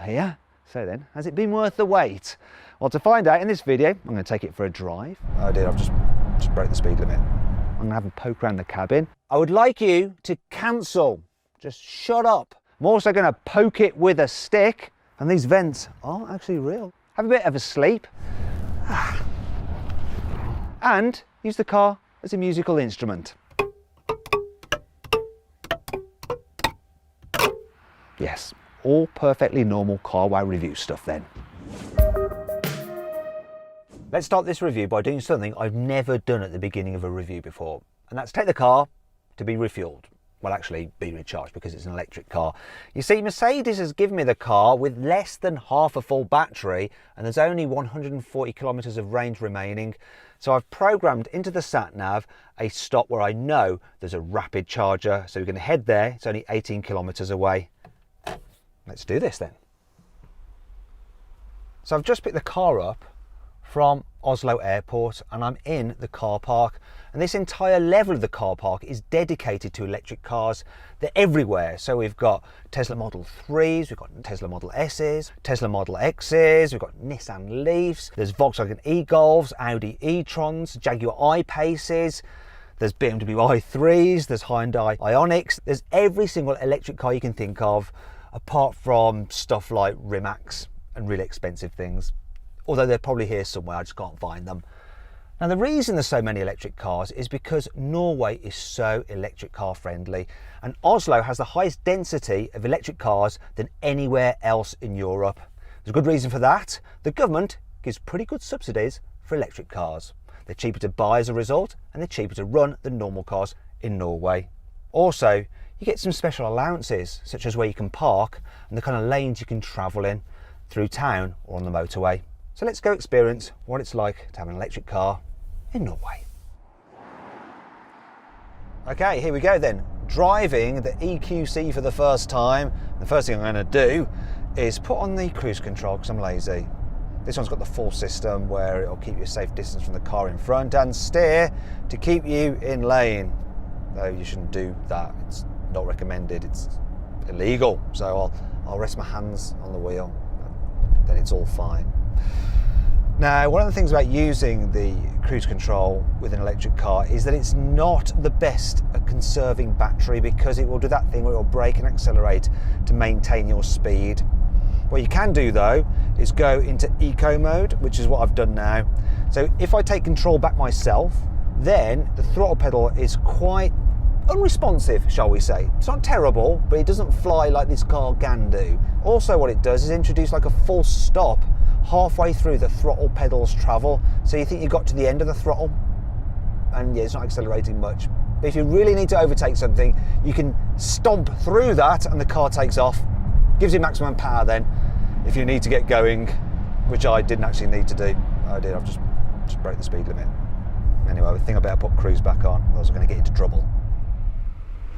here. So then, has it been worth the wait? Well, to find out in this video, I'm going to take it for a drive. Oh dear, I've just broke the speed limit. I'm going to have a poke around the cabin. I would like you to cancel. Just shut up. I'm also going to poke it with a stick. And these vents are actually real. Have a bit of a sleep. And use the car as a musical instrument. Yes, all perfectly normal carwow review stuff then. Let's start this review by doing something I've never done at the beginning of a review before, and that's take the car to be refueled. Well, actually be recharged because it's an electric car. You see, Mercedes has given me the car with less than half a full battery, and there's only 140 kilometers of range remaining. So I've programmed into the sat nav a stop where I know there's a rapid charger. So we're going to head there. It's only 18 kilometers away. Let's do this then. So I've just picked the car up from Oslo Airport and I'm in the car park, and this entire level of the car park is dedicated to electric cars. They're everywhere. So we've got Tesla Model 3s, we've got Tesla Model S's, Tesla Model X's, we've got Nissan Leafs, there's Volkswagen e-Golfs, Audi e-trons, Jaguar I-Paces, there's BMW i3s, there's Hyundai Ioniqs, there's every single electric car you can think of, apart from stuff like Rimacs and really expensive things. Although they're probably here somewhere, I just can't find them. Now, the reason there's so many electric cars is because Norway is so electric car friendly, and Oslo has the highest density of electric cars than anywhere else in Europe. There's a good reason for that. The government gives pretty good subsidies for electric cars. They're cheaper to buy as a result, and they're cheaper to run than normal cars in Norway. Also, you get some special allowances, such as where you can park and the kind of lanes you can travel in through town or on the motorway. So let's go experience what it's like to have an electric car in Norway. Okay, here we go then. Driving the EQC for the first time. The first thing I'm going to do is put on the cruise control because I'm lazy. This one's got the full system where it'll keep you a safe distance from the car in front and steer to keep you in lane. Though you shouldn't do that. It's not recommended. It's illegal. So I'll rest my hands on the wheel. Then it's all fine. Now, one of the things about using the cruise control with an electric car is that it's not the best at conserving battery, because it will do that thing where it will brake and accelerate to maintain your speed. What you can do though is go into eco mode, which is what I've done now. So if I take control back myself, then the throttle pedal is quite unresponsive, shall we say. It's not terrible, but it doesn't fly like this car can do. Also, what it does is introduce like a full stop halfway through the throttle pedal's travel. So you think you got to the end of the throttle and yeah, it's not accelerating much. But if you really need to overtake something, you can stomp through that and the car takes off. Gives you maximum power then if you need to get going, which I didn't actually need to do. I did, I've just broke the speed limit. Anyway, I think I better put cruise back on, or else I'm going to get into trouble.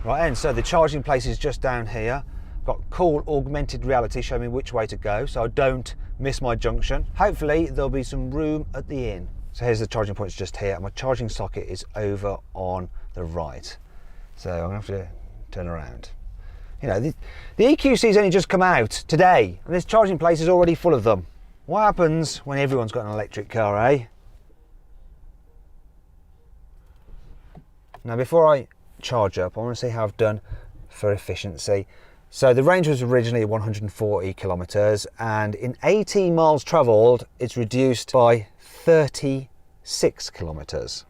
Right, and so the charging place is just down here. Got cool augmented reality showing me which way to go so I don't miss my junction. Hopefully there'll be some room at the inn. So here's the charging point, it's just here, and my charging socket is over on the right. So I'm gonna have to turn around. You know, the EQC's only just come out today and this charging place is already full of them. What happens when everyone's got an electric car, eh? Now before I charge up, I want to see how I've done for efficiency. So the range was originally 140 kilometers, and in 18 miles traveled, it's reduced by 36 kilometers.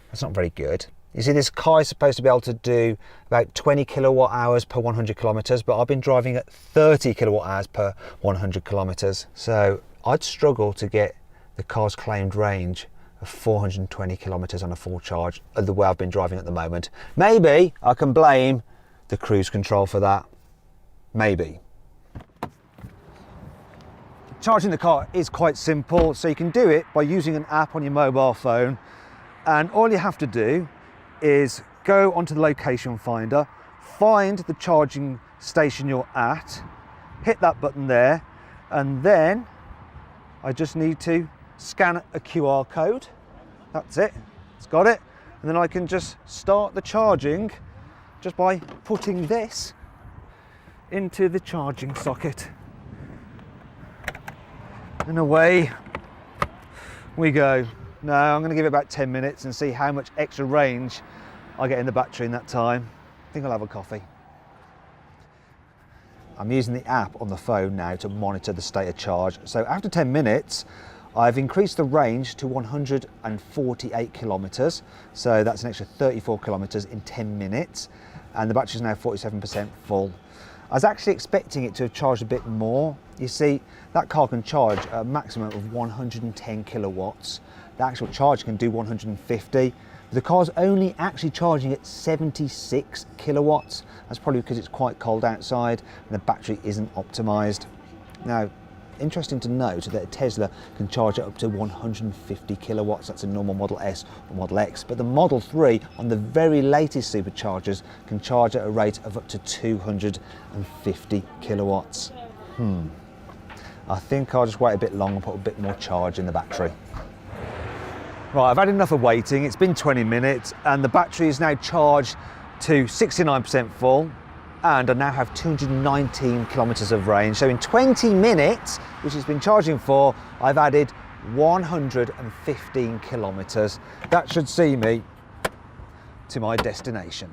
That's not very good. You see, this car is supposed to be able to do about 20 kilowatt hours per 100 kilometers, but I've been driving at 30 kilowatt hours per 100 kilometers. So I'd struggle to get the car's claimed range of 420 kilometers on a full charge the way I've been driving at the moment. Maybe I can blame the cruise control for that. Maybe. Charging the car is quite simple, so you can do it by using an app on your mobile phone, and all you have to do is go onto the location finder, find the charging station you're at, hit that button there, and then I just need to scan a QR code. That's it, it's got it. And then I can just start the charging just by putting this into the charging socket. And away we go. No, I'm going to give it about 10 minutes and see how much extra range I get in the battery in that time. I think I'll have a coffee. I'm using the app on the phone now to monitor the state of charge. So after 10 minutes, I've increased the range to 148 kilometers. So that's an extra 34 kilometers in 10 minutes. And the battery is now 47% full. I was actually expecting it to have charged a bit more. You see, that car can charge a maximum of 110 kilowatts. The actual charge can do 150. The car's only actually charging at 76 kilowatts. That's probably because it's quite cold outside and the battery isn't optimized. Now, interesting to note that a Tesla can charge it up to 150 kilowatts. That's a normal Model S or Model X. But the Model 3 on the very latest superchargers can charge at a rate of up to 250 kilowatts. I think I'll just wait a bit long and put a bit more charge in the battery. Right, I've had enough of waiting. It's been 20 minutes and the battery is now charged to 69% full and I now have 219 kilometers of range. So in 20 minutes, which it's been charging for, I've added 115 kilometers. That should see me to my destination.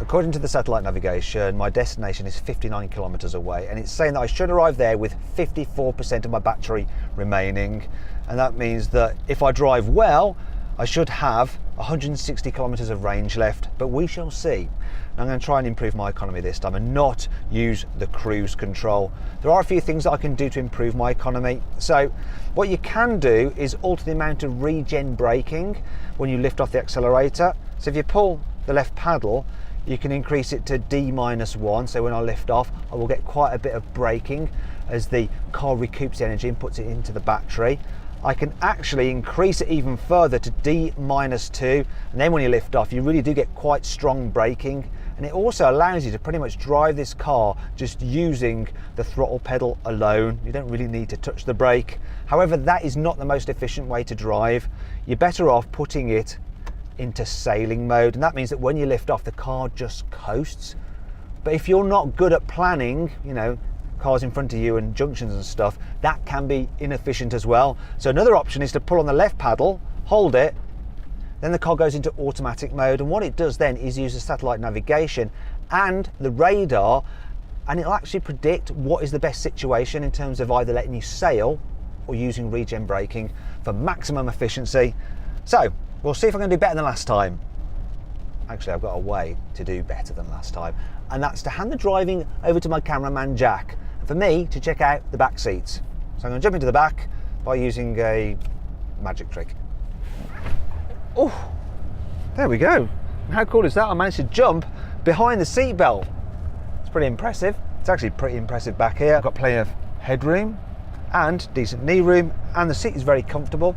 According to the satellite navigation, my destination is 59 kilometers away, and it's saying that I should arrive there with 54% of my battery remaining. And that means that if I drive well, I should have 160 kilometers of range left, but we shall see. I'm going to try and improve my economy this time and not use the cruise control. There are a few things that I can do to improve my economy. So what you can do is alter the amount of regen braking when you lift off the accelerator. So if you pull the left paddle, you can increase it to D-1, so when I lift off, I will get quite a bit of braking as the car recoups the energy and puts it into the battery. I can actually increase it even further to D-2, and then when you lift off, you really do get quite strong braking. And it also allows you to pretty much drive this car just using the throttle pedal alone. You don't really need to touch the brake. However, that is not the most efficient way to drive. You're better off putting it into sailing mode, and that means that when you lift off, the car just coasts. But if you're not good at planning, you know, cars in front of you and junctions and stuff, that can be inefficient as well. So another option is to pull on the left paddle, hold it, then the car goes into automatic mode, and what it does then is use the satellite navigation and the radar, and it'll actually predict what is the best situation in terms of either letting you sail or using regen braking for maximum efficiency. So we'll see if I can do better than last time. Actually, I've got a way to do better than last time, and that's to hand the driving over to my cameraman Jack, and for me to check out the back seats. So I'm going to jump into the back by using a magic trick. Oh, there we go. How cool is that? I managed to jump behind the seat belt. It's pretty impressive. It's actually pretty impressive back here. I've got plenty of headroom and decent knee room, and the seat is very comfortable.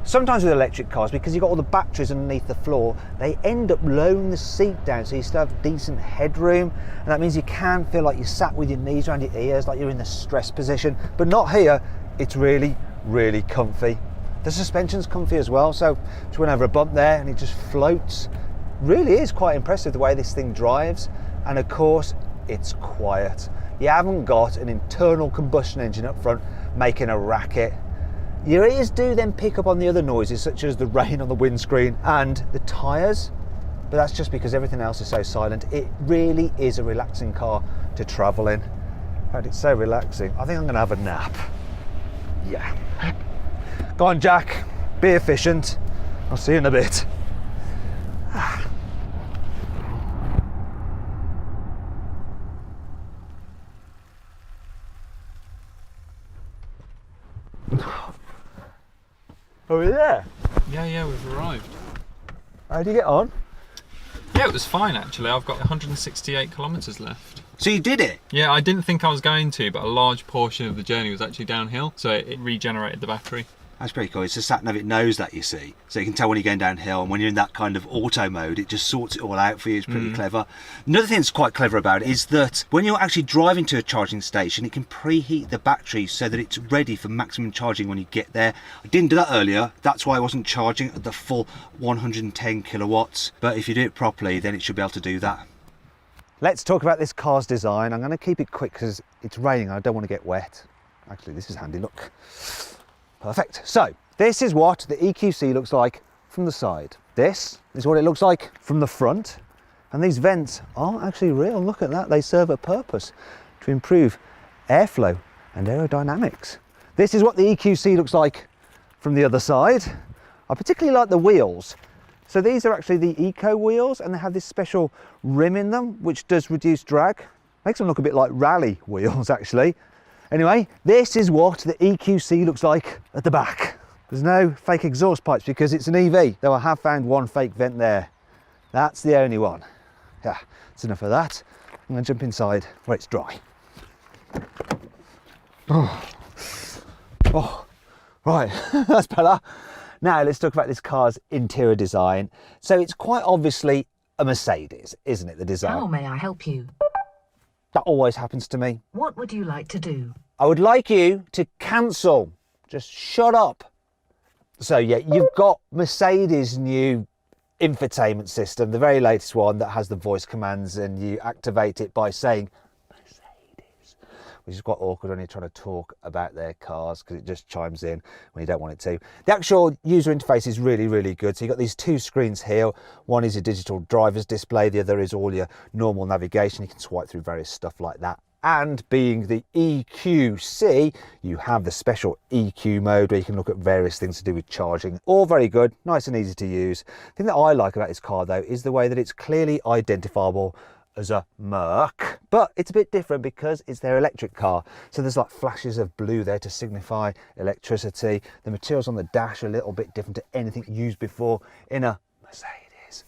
Sometimes with electric cars, because you've got all the batteries underneath the floor, they end up lowering the seat down so you still have decent headroom, and that means you can feel like you're sat with your knees around your ears, like you're in the stress position, but not here. It's really, really comfy. The suspension's comfy as well, so just went over a bump there and it just floats. Really is quite impressive the way this thing drives, and of course, it's quiet. You haven't got an internal combustion engine up front making a racket. Your ears do then pick up on the other noises, such as the rain on the windscreen and the tyres, but that's just because everything else is so silent. It really is a relaxing car to travel in. In fact, it's so relaxing, I think I'm going to have a nap. Yeah. Go on, Jack, be efficient. I'll see you in a bit. Are we there? Yeah, we've arrived. How do you get on? Yeah, it was fine actually. I've got 168 kilometres left. So you did it? Yeah, I didn't think I was going to, but a large portion of the journey was actually downhill, so it regenerated the battery. That's pretty cool. It's a sat nav, it knows that, you see. So you can tell when you're going downhill, and when you're in that kind of auto mode, it just sorts it all out for you. It's pretty clever. Another thing that's quite clever about it is that when you're actually driving to a charging station, it can preheat the battery so that it's ready for maximum charging when you get there. I didn't do that earlier. That's why I wasn't charging at the full 110 kilowatts. But if you do it properly, then it should be able to do that. Let's talk about this car's design. I'm going to keep it quick because it's raining and I don't want to get wet. Actually, this is handy, look. Perfect. So, this is what the EQC looks like from the side. This is what it looks like from the front. And these vents are actually real. Look at that. They serve a purpose to improve airflow and aerodynamics. This is what the EQC looks like from the other side. I particularly like the wheels. So these are actually the Eco wheels and they have this special rim in them which does reduce drag. Makes them look a bit like rally wheels actually. Anyway, this is what the EQC looks like at the back. There's no fake exhaust pipes because it's an EV, though I have found one fake vent there. That's the only one. Yeah, that's enough of that. I'm going to jump inside where it's dry. Oh, right, that's better. Now let's talk about this car's interior design. So it's quite obviously a Mercedes, isn't it, the design? How may I help you? That always happens to me. What would you like to do? I would like you to cancel. Just shut up. So yeah, you've got Mercedes' new infotainment system, the very latest one that has the voice commands, and you activate it by saying Mercedes, which is quite awkward when you're trying to talk about their cars because it just chimes in when you don't want it to. The actual user interface is really, really good. So you've got these two screens here. One is your digital driver's display. The other is all your normal navigation. You can swipe through various stuff like that. And being the EQC, you have the special EQ mode where you can look at various things to do with charging. All very good, nice and easy to use. The thing that I like about this car though is the way that it's clearly identifiable as a Merc, but it's a bit different because it's their electric car. So there's like flashes of blue there to signify electricity. The materials on the dash are a little bit different to anything used before in a Mercedes.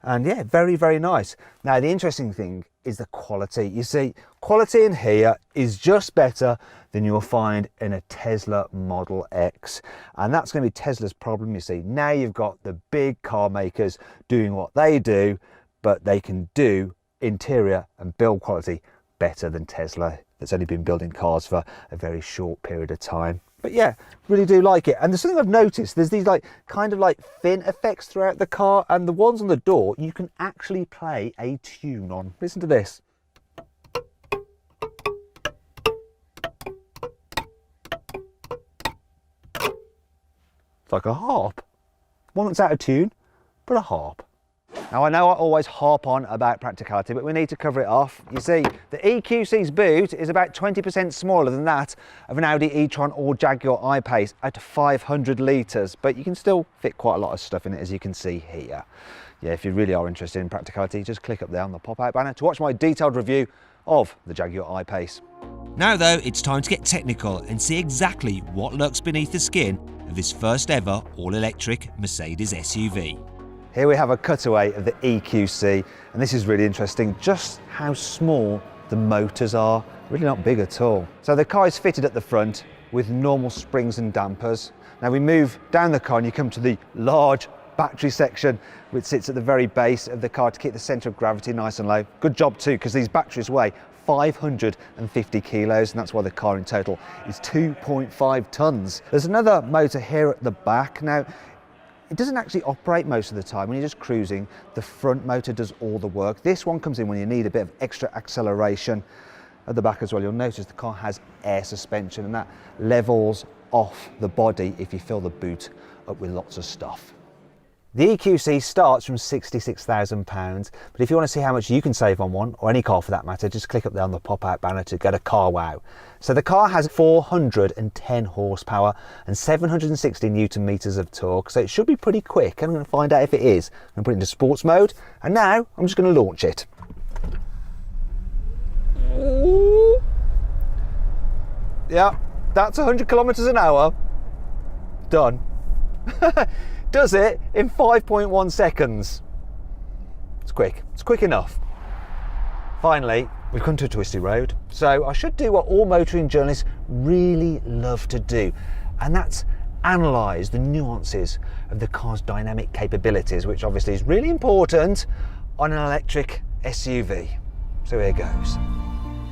And yeah, very, very nice. Now, the interesting thing is the quality. You see, quality in here is just better than you'll find in a Tesla Model X. And that's going to be Tesla's problem, you see. Now you've got the big car makers doing what they do, but they can do interior and build quality better than Tesla, that's only been building cars for a very short period of time. But yeah, really do like it. And there's something I've noticed, there's these like kind of like fin effects throughout the car, and the ones on the door you can actually play a tune on. Listen to this. It's like a harp. One that's out of tune, but a harp. Now I know I always harp on about practicality, but we need to cover it off. You see, the EQC's boot is about 20% smaller than that of an Audi e-tron or Jaguar I-Pace at 500 litres, but you can still fit quite a lot of stuff in it, as you can see here. Yeah, if you really are interested in practicality, just click up there on the pop-out banner to watch my detailed review of the Jaguar I-Pace. Now though, it's time to get technical and see exactly what lurks beneath the skin of this first ever all-electric Mercedes SUV. Here we have a cutaway of the EQC, and this is really interesting, just how small the motors are. Really not big at all. So the car is fitted at the front with normal springs and dampers. Now we move down the car and you come to the large battery section, which sits at the very base of the car to keep the centre of gravity nice and low. Good job too, because these batteries weigh 550 kilos, and that's why the car in total is 2.5 tons. There's another motor here at the back. Now, it doesn't actually operate most of the time. When you're just cruising, the front motor does all the work. This one comes in when you need a bit of extra acceleration. At the back as well, you'll notice the car has air suspension, and that levels off the body if you fill the boot up with lots of stuff. The EQC starts from £66,000, but if you want to see how much you can save on one, or any car for that matter, just click up there on the pop-out banner to get a carwow. So the car has 410 horsepower and 760 newton meters of torque, so it should be pretty quick. I'm going to find out if it is. I'm going to put it into sports mode, and now I'm just going to launch it. Yeah, that's 100 kilometers an hour. Done. Does it in 5.1 seconds. It's quick enough. Finally, we've come to a twisty road. So I should do what all motoring journalists really love to do, and that's analyse the nuances of the car's dynamic capabilities, which obviously is really important on an electric SUV. So here goes.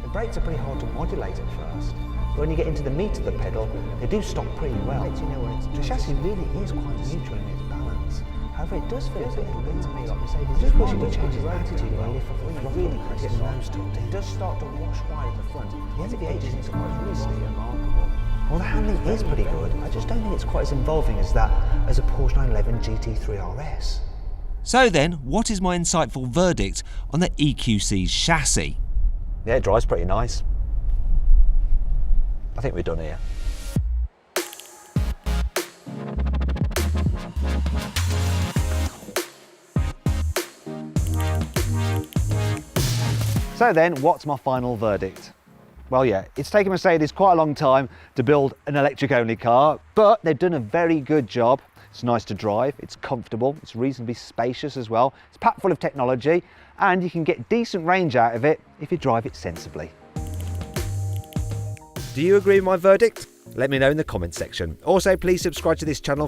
The brakes are pretty hard to modulate at first, but when you get into the meat of the pedal, they do stop pretty well. The chassis really is quite neutral in its balance. However, it does feel a bit to me like Mercedes. Just wish it would change its attitude when lift off when you really press it nose top. It does start to wash wide at the front. The end of the edges is quite really remarkable. Well, the handling is pretty good. I just don't think it's quite as involving as that as a Porsche 911 GT3 RS. So then, what is my insightful verdict on the EQC's chassis? Yeah, it drives pretty nice. I think we're done here. So then, what's my final verdict? Well, yeah, it's taken Mercedes quite a long time to build an electric-only car, but they've done a very good job. It's nice to drive, it's comfortable, it's reasonably spacious as well. It's packed full of technology, and you can get decent range out of it if you drive it sensibly. Do you agree with my verdict? Let me know in the comments section. Also, please subscribe to this channel